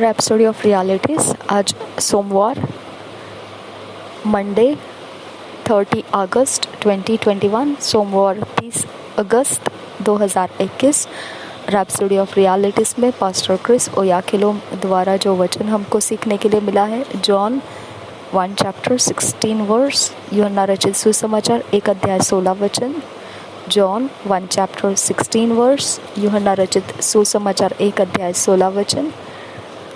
Rhapsody of realities. आज सोमवार Monday 30 अगस्त 2021 सोमवार 30 अगस्त 2021 रैप्सोडी ऑफ रियलिटीज़ में पास्टर क्रिस ओयाखिलो द्वारा जो वचन हमको सीखने के लिए मिला है, जॉन 1 चैप्टर 16 वर्स, यूहन्ना रचित सुसमाचार 1 अध्याय 16 वचन। जॉन 1 चैप्टर 16 वर्स, यूहन्ना रचित सुसमाचार 1 अध्याय 16 वचन।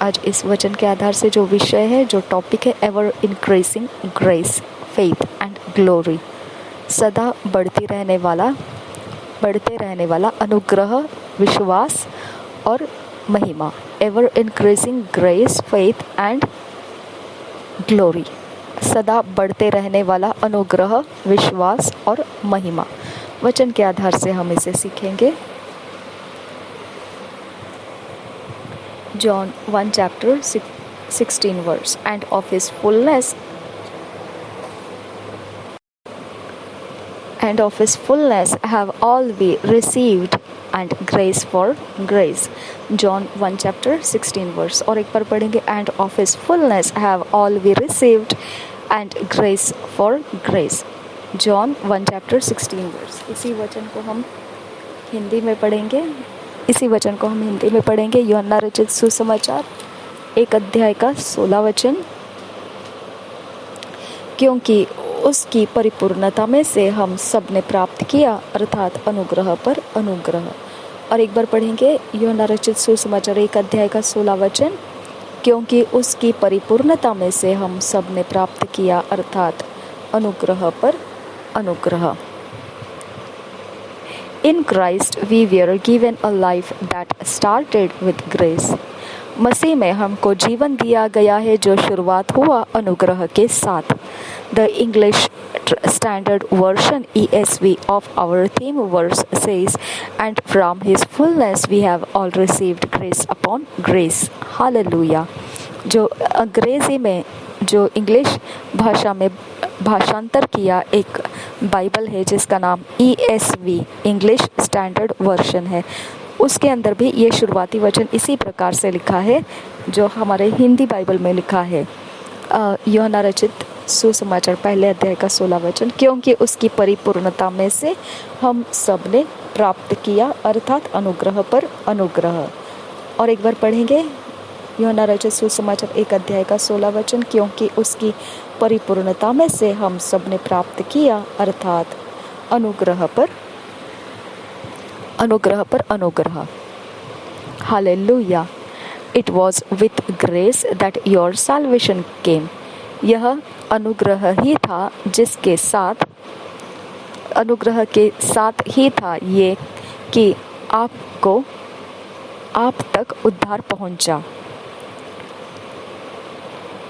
आज इस वचन के आधार से जो विषय है, जो टॉपिक है, ever increasing grace, faith and glory, सदा बढ़ते रहने वाला अनुग्रह, विश्वास और महिमा। Ever increasing grace, faith and glory, सदा बढ़ते रहने वाला अनुग्रह, विश्वास और महिमा। वचन के आधार से हम इसे सीखेंगे। John 1 chapter 16 verse, and of his fullness have all we received, and grace for grace. John 1 chapter 16 verse। और एक बार पढ़ेंगे, and of his fullness have all we received, and grace for grace। John 1 chapter 16 verse। इसी वचन को हम हिंदी में पढ़ेंगे। यूहन्ना रचित सुसमाचार 1 अध्याय का 16 वचन। क्योंकि उसकी परिपूर्णता में से हम सब ने प्राप्त किया, अर्थात अनुग्रह पर अनुग्रह। और एक बार पढ़ेंगे यूहन्ना रचित सुसमाचार 1 अध्याय का 16 वचन। क्योंकि उसकी परिपूर्णता में से हम सब ने प्राप्त किया, अर्थात अनुग्रह पर अनुग्रह। In Christ we were given a life that started with grace। मसीह में हमको जीवन दिया गया है जो शुरुआत हुआ अनुग्रह के साथ। The English Standard Version ESV of our theme verse says, and from his fullness we have all received grace upon grace। Hallelujah। जो अंग्रेजी में, जो इंग्लिश भाषा में भाषांतर किया एक बाइबल है जिसका नाम ESV इंग्लिश स्टैंडर्ड वर्जन है, उसके अंदर भी ये शुरुआती वचन इसी प्रकार से लिखा है जो हमारे हिंदी बाइबल में लिखा है। यूहन्ना रचित सुसमाचार 1 अध्याय का 16 वचन। क्योंकि उसकी परिपूर्णता में से हम सब ने प्राप्त किया, अर्थात अनुग्रह पर अनुग्रह। और एक बार पढ़ेंगे यूहन्ना रचित सुसमाचार 1 अध्याय का 16 वचन। क्योंकि उसकी परिपूर्णता में से हम सब ने प्राप्त किया, अर्थात अनुग्रह पर अनुग्रह। Hallelujah. It was with grace that your salvation came. यह अनुग्रह ही था जिसके साथ, अनुग्रह के साथ ही था ये कि आप तक उद्धार पहुंचा।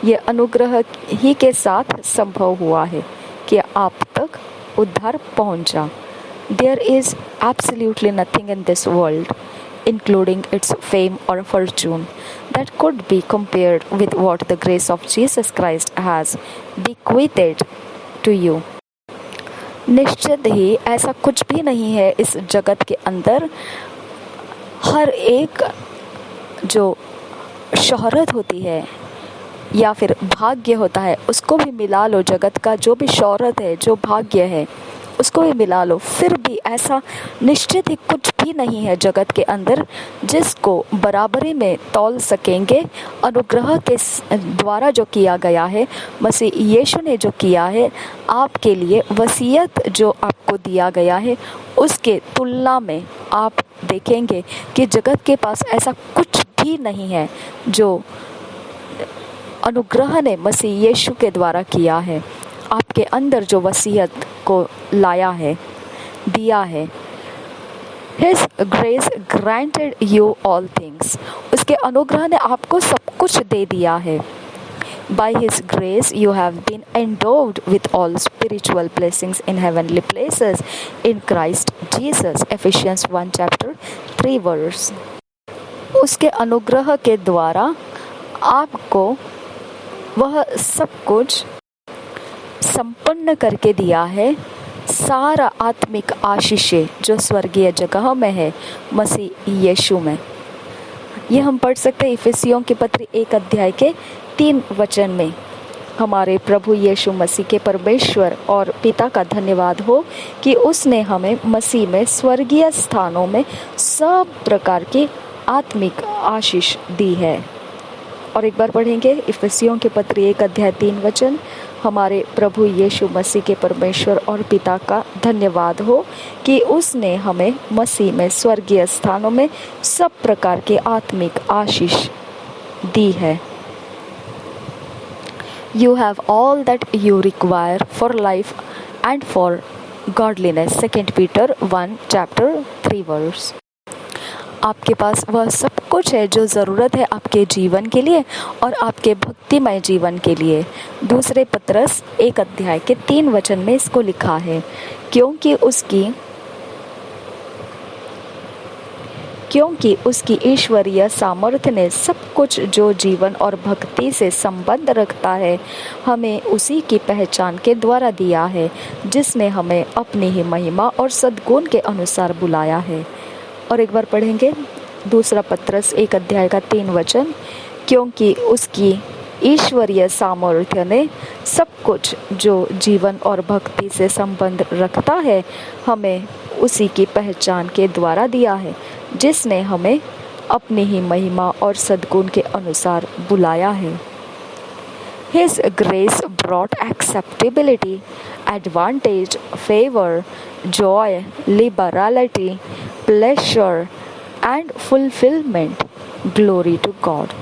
ये अनुग्रह ही के साथ संभव हुआ है कि आप तक उद्धार पहुंचा। There is absolutely nothing in this world, including its fame or fortune, that could be compared with what the grace of Jesus Christ has bequeathed to you। निश्चित ही ऐसा कुछ भी नहीं है इस जगत के अंदर। हर एक जो शोहरत होती है या फिर भाग्य होता है, उसको भी मिला लो। जगत का जो भी शोहरत है, जो भाग्य है, उसको भी मिला लो, फिर भी ऐसा निश्चित ही कुछ भी नहीं है जगत के अंदर जिसको बराबरी में तौल सकेंगे अनुग्रह के द्वारा जो किया गया है। मसीह यीशु ने जो किया है आपके लिए, वसीयत जो आपको दिया गया है, उसके तुलना में आप देखेंगे कि जगत के पास ऐसा कुछ भी नहीं है जो अनुग्रह ने मसीह यीशु के द्वारा किया है, आपके अंदर जो वसीयत को लाया है, दिया है। His grace granted you all things। उसके अनुग्रह ने आपको सब कुछ दे दिया है। By his grace you have been endowed with all spiritual blessings in heavenly places in Christ Jesus। Ephesians 1 chapter 3 verse। उसके अनुग्रह के द्वारा आपको वह सब कुछ संपन्न करके दिया है, सारा आत्मिक आशीषें जो स्वर्गीय जगह में है मसीह यीशु में। ये हम पढ़ सकते हैं इफिसियों की पत्री 1 अध्याय के 3 वचन में। हमारे प्रभु यीशु मसीह के परमेश्वर और पिता का धन्यवाद हो कि उसने हमें मसीह में स्वर्गीय स्थानों में सब प्रकार की आत्मिक आशीष दी है। और एक बार पढ़ेंगे इफिसियों के पत्री 1 अध्याय 3 वचन। हमारे प्रभु यीशु मसीह के परमेश्वर और पिता का धन्यवाद हो कि उसने हमें मसीह में स्वर्गीय स्थानों में सब प्रकार के आत्मिक आशीष दी है। You have all that you require for life and for godliness. 2 Peter 1 chapter 3 verse. आपके पास वह सब कुछ है जो ज़रूरत है आपके जीवन के लिए और आपके भक्तिमय जीवन के लिए। दूसरे पत्रस 1 अध्याय के 3 वचन में इसको लिखा है, क्योंकि उसकी ईश्वरीय सामर्थ्य ने सब कुछ जो जीवन और भक्ति से संबंध रखता है हमें उसी की पहचान के द्वारा दिया है, जिसने हमें अपनी ही महिमा और सद्गुण के अनुसार बुलाया है। और एक बार पढ़ेंगे दूसरा पत्रस 1 अध्याय का 3 वचन। क्योंकि उसकी ईश्वरीय सामर्थ्य ने सब कुछ जो जीवन और भक्ति से संबंध रखता है हमें उसी की पहचान के द्वारा दिया है, जिसने हमें अपनी ही महिमा और सद्गुण के अनुसार बुलाया है। His grace brought acceptability, advantage, favor, joy, liberality, pleasure and fulfillment. Glory to God.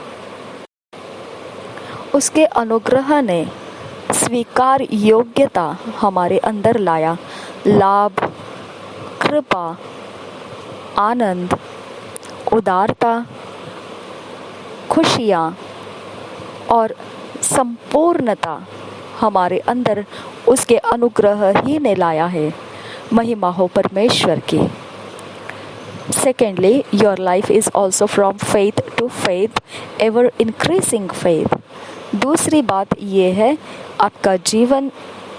उसके अनुग्रह ने स्वीकार योग्यता हमारे अंदर लाया, लाभ, कृपा, आनंद, उदारता, खुशियाँ और संपूर्णता हमारे अंदर उसके अनुग्रह ही ने लाया है। महिमा हो परमेश्वर की। Secondly, your life is also from faith to faith, ever increasing faith. दूसरी बात ये है, आपका जीवन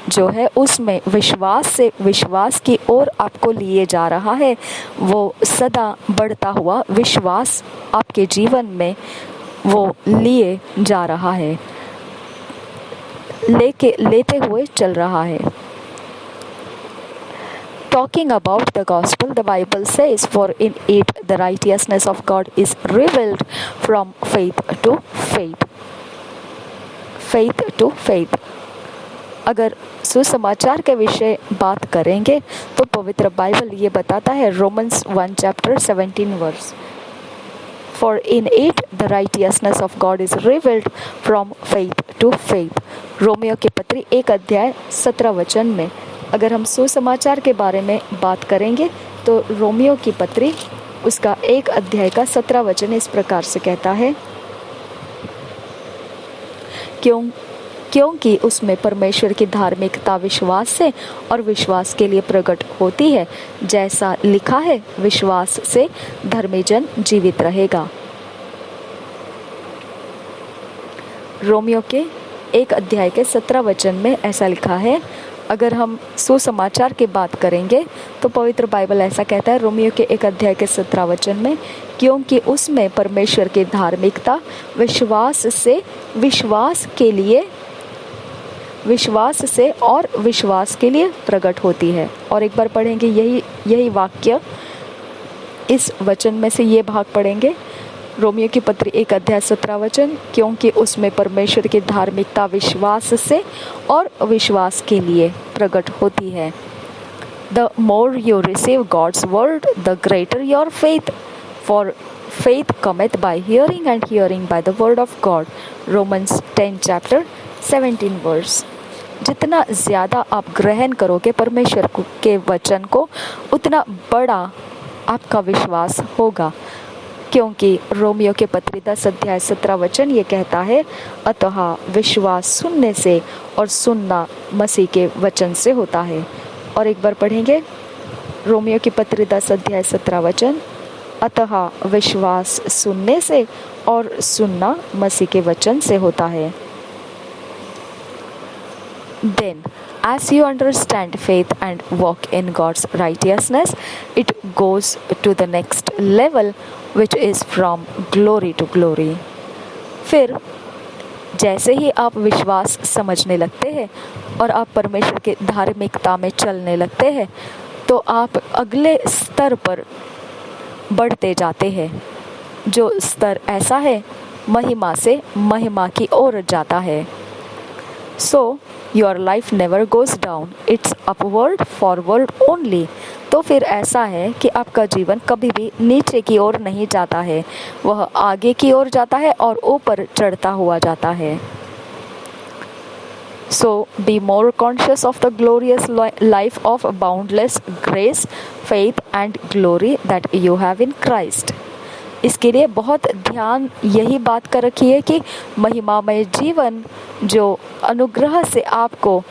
जो है उसमें विश्वास से विश्वास की ओर आपको लिए जा रहा है। वो सदा बढ़ता हुआ विश्वास आपके जीवन में वो लिए जा रहा है, लेते हुए चल रहा है। Talking about the gospel, the Bible says, for in it the righteousness of God is revealed from faith to faith. Faith to faith. अगर सुसमाचार के विषय बात करेंगे तो पवित्र बाइबल ये बताता है, Romans 1 chapter 17 verse. For in it the righteousness of God is revealed from faith to faith. Romeo की पत्री 1 अध्याय 17 वचन में अगर हम सुसमाचार के बारे में बात करेंगे तो रोमियो की पत्री उसका 1 अध्याय का 17 वचन इस प्रकार से कहता है, क्योंकि उसमें परमेश्वर की धार्मिकता विश्वास से और विश्वास के लिए प्रकट होती है, जैसा लिखा है, विश्वास से धर्मी जन जीवित रहेगा। रोमियो के 1 अध्याय के 17 वचन में ऐसा लिखा है। अगर हम सुसमाचार की बात करेंगे तो पवित्र बाइबल ऐसा कहता है रोमियो के 1 अध्याय के 17 वचन में, क्योंकि उसमें परमेश्वर की धार्मिकता विश्वास से और विश्वास के लिए प्रकट होती है। और एक बार पढ़ेंगे यही वाक्य, इस वचन में से ये भाग पढ़ेंगे, रोमियो की पत्री 1 अध्याय 17 वचन, क्योंकि उसमें परमेश्वर की धार्मिकता विश्वास से और विश्वास के लिए प्रकट होती है। The more you receive God's word, the greater your faith, for faith cometh by hearing and hearing by the word of God. Romans 10 chapter 17 verse. जितना ज़्यादा आप ग्रहण करोगे परमेश्वर के वचन को, उतना बड़ा आपका विश्वास होगा, क्योंकि रोमियो के पत्री 10 अध्याय 17 वचन ये कहता है, अतः विश्वास सुनने से और सुनना मसीह के वचन से होता है। और एक बार पढ़ेंगे रोमियो की पत्री 10 अध्याय 17 वचन, अतः विश्वास सुनने से और सुनना मसीह के वचन से होता है। Then, as you understand faith and walk in God's righteousness, it goes to the next level which is from glory to glory. फिर जैसे ही आप विश्वास समझने लगते हैं और आप परमेश्वर के धार्मिकता में चलने लगते हैं, तो आप अगले स्तर पर बढ़ते जाते हैं, जो स्तर ऐसा है महिमा से महिमा की ओर जाता है. So your life never goes down, it's upward forward only. तो फिर ऐसा है कि आपका जीवन कभी भी नीचे की ओर नहीं जाता है, वह आगे की ओर जाता है और ऊपर चढ़ता हुआ जाता है. So be more conscious of the glorious life of boundless grace, faith and glory that you have in Christ. इसके लिए बहुत ध्यान यही बात कर रखी है कि महिमामय जीवन जो अनुग्रह से आपको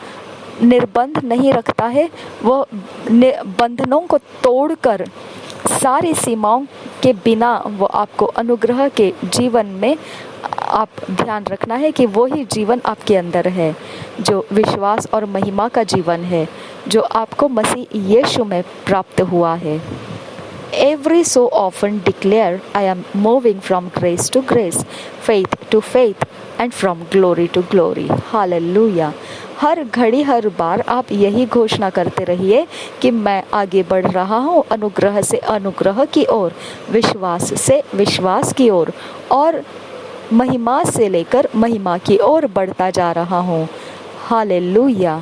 निर्बंध नहीं रखता है, वह बंधनों को तोड़कर सारी सीमाओं के बिना वो आपको अनुग्रह के जीवन में आप ध्यान रखना है कि वही जीवन आपके अंदर है, जो विश्वास और महिमा का जीवन है, जो आपको मसीह यीशु में प्राप्त हुआ है. Every so often declare, I am moving from grace to grace, faith to faith, and from glory to glory. Hallelujah. हर घड़ी हर बार आप यही घोषणा करते रहिए कि मैं आगे बढ़ रहा हूँ अनुग्रह से अनुग्रह की ओर, विश्वास से विश्वास की ओर और महिमा से लेकर महिमा की ओर बढ़ता जा रहा हूँ. हालेलुया.